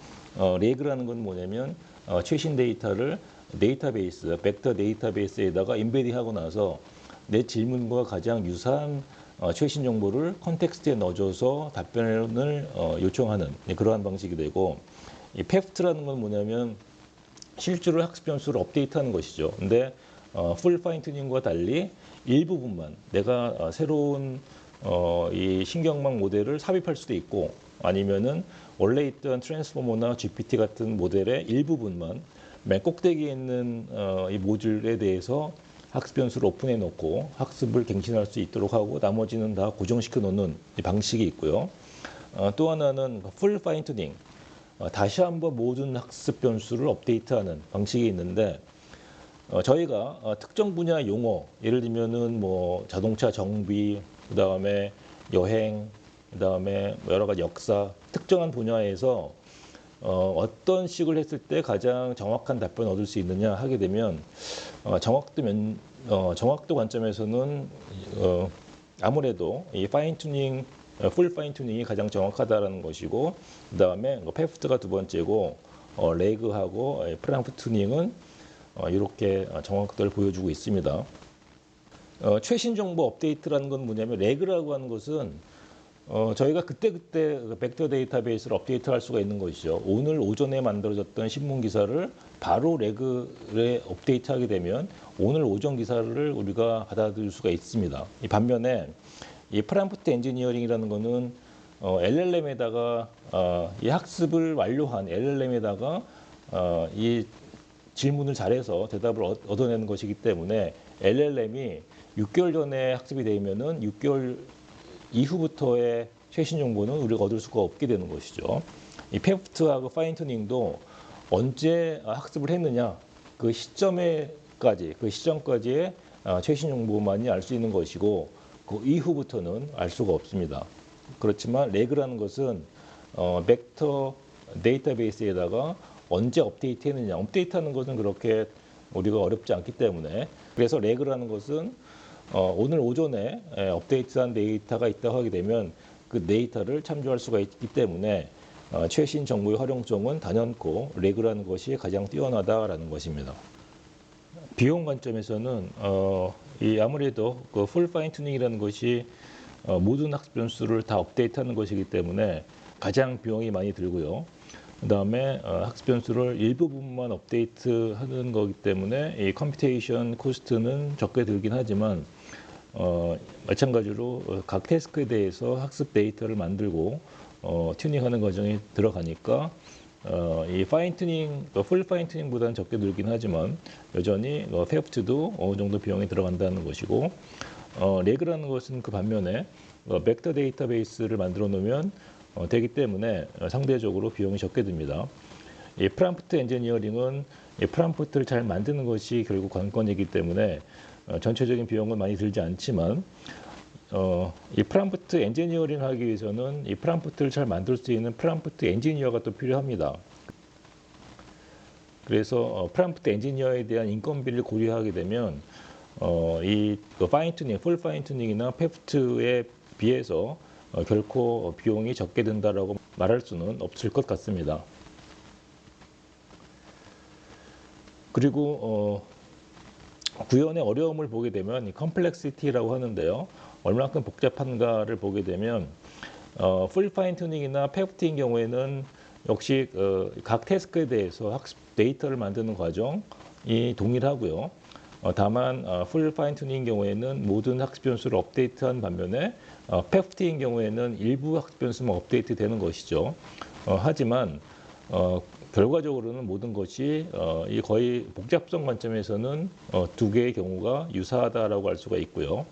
레그라는 건 뭐냐면 최신 데이터를 데이터베이스, 벡터 데이터베이스에다가 임베딩하고 나서 내 질문과 가장 유사한 최신 정보를 컨텍스트에 넣어줘서 답변을 요청하는 그러한 방식이 되고, 이 페프트라는 건 뭐냐면 실제로 학습 변수를 업데이트하는 것이죠. 근데 풀 파인 튜닝과 달리 일부분만 내가 새로운 이 신경망 모델을 삽입할 수도 있고 아니면은 원래 있던 트랜스포머나 GPT 같은 모델의 일부분만 맨 꼭대기에 있는 이 모듈에 대해서 학습 변수를 오픈해 놓고 학습을 갱신할 수 있도록 하고 나머지는 다 고정시켜 놓는 방식이 있고요. 또 하나는 풀 파인 튜닝, 다시 한번 모든 학습 변수를 업데이트하는 방식이 있는데 저희가 특정 분야 용어, 예를 들면은 뭐 자동차 정비, 그다음에 여행, 그다음에 여러 가지 역사, 특정한 분야에서 어떤 식을 했을 때 가장 정확한 답변을 얻을 수 있느냐 하게 되면 정확도 관점에서는 아무래도 이 파인 튜닝, 풀 파인 튜닝이 가장 정확하다라는 것이고, 그다음에 페프트가 두 번째고 레그하고 프롬프트 튜닝은 이렇게 정확도를 보여주고 있습니다. 최신 정보 업데이트라는 건 뭐냐면 레그라고 하는 것은 저희가 그때그때 벡터 데이터베이스를 업데이트할 수가 있는 것이죠. 오늘 오전에 만들어졌던 신문 기사를 바로 레그에 업데이트하게 되면 오늘 오전 기사를 우리가 받아들일 수가 있습니다. 이 반면에 이 프롬프트 엔지니어링이라는 것은 LLM에다가 이 학습을 완료한 LLM에다가 이 질문을 잘해서 대답을 얻어내는 것이기 때문에 LLM이 6개월 전에 학습이 되면은 6개월 이후부터의 최신 정보는 우리가 얻을 수가 없게 되는 것이죠. 이 페프트하고 파인 튜닝도 언제 학습을 했느냐 그 시점까지의 최신 정보만이 알 수 있는 것이고 그 이후부터는 알 수가 없습니다. 그렇지만 레그라는 것은 벡터 데이터베이스에다가 언제 업데이트했느냐, 업데이트하는 것은 그렇게 우리가 어렵지 않기 때문에, 그래서 레그라는 것은 오늘 오전에 업데이트한 데이터가 있다고 하게 되면 그 데이터를 참조할 수가 있기 때문에 최신 정보의 활용성은 단연코 레그라는 것이 가장 뛰어나다라는 것입니다. 비용 관점에서는 아무래도 그 풀 파인 튜닝이라는 것이 모든 학습 변수를 다 업데이트하는 것이기 때문에 가장 비용이 많이 들고요. 그다음에 학습 변수를 일부분만 업데이트하는 거기 때문에 이 컴퓨테이션 코스트는 적게 들긴 하지만 마찬가지로 각 태스크에 대해서 학습 데이터를 만들고 튜닝하는 과정이 들어가니까 이 파인 튜닝, 풀 파인 튜닝보다는 적게 들긴 하지만 여전히 페프트도 어느 정도 비용이 들어간다는 것이고, 레그라는 것은 그 반면에 벡터 데이터베이스를 만들어 놓으면 되기 때문에 상대적으로 비용이 적게 듭니다. 이 프롬프트 엔지니어링은 이 프롬프트를 잘 만드는 것이 결국 관건이기 때문에 전체적인 비용은 많이 들지 않지만 이 프롬프트 엔지니어링 하기 위해서는 이 프롬프트를 잘 만들 수 있는 프롬프트 엔지니어가 또 필요합니다. 그래서 프롬프트 엔지니어에 대한 인건비를 고려하게 되면 이 파인 튜닝, 풀 파인 튜닝이나 페프트에 비해서 결코 비용이 적게 든다라고 말할 수는 없을 것 같습니다. 그리고 구현의 어려움을 보게 되면 이 컴플렉시티라고 하는데요. 얼마큼 복잡한가를 보게 되면 풀 파인 튜닝이나 페프트인 경우에는 역시 각 태스크에 대해서 학습 데이터를 만드는 과정이 동일하고요. 다만 풀 파인 튜닝인 경우에는 모든 학습 변수를 업데이트한 반면에 페프트인 경우에는 일부 학습 변수만 업데이트 되는 것이죠. 하지만 결과적으로는 모든 것이 거의 복잡성 관점에서는 두 개의 경우가 유사하다라고 할 수가 있고요.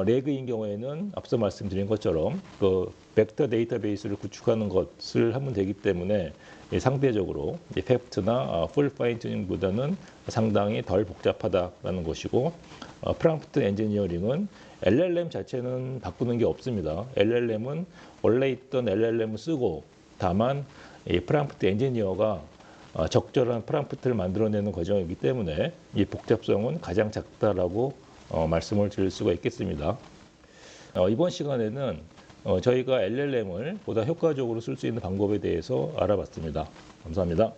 레그인 경우에는 앞서 말씀드린 것처럼 그 벡터 데이터베이스를 구축하는 것을 하면 되기 때문에 상대적으로 페프트나 풀 파인 튜닝보다는 상당히 덜 복잡하다라는 것이고, 프롬프트 엔지니어링은 LLM 자체는 바꾸는 게 없습니다. LLM은 원래 있던 LLM을 쓰고, 다만 이 프롬프트 엔지니어가 적절한 프롬프트를 만들어내는 과정이기 때문에 이 복잡성은 가장 작다라고 말씀을 드릴 수가 있겠습니다. 이번 시간에는 저희가 LLM을 보다 효과적으로 쓸 수 있는 방법에 대해서 알아봤습니다. 감사합니다.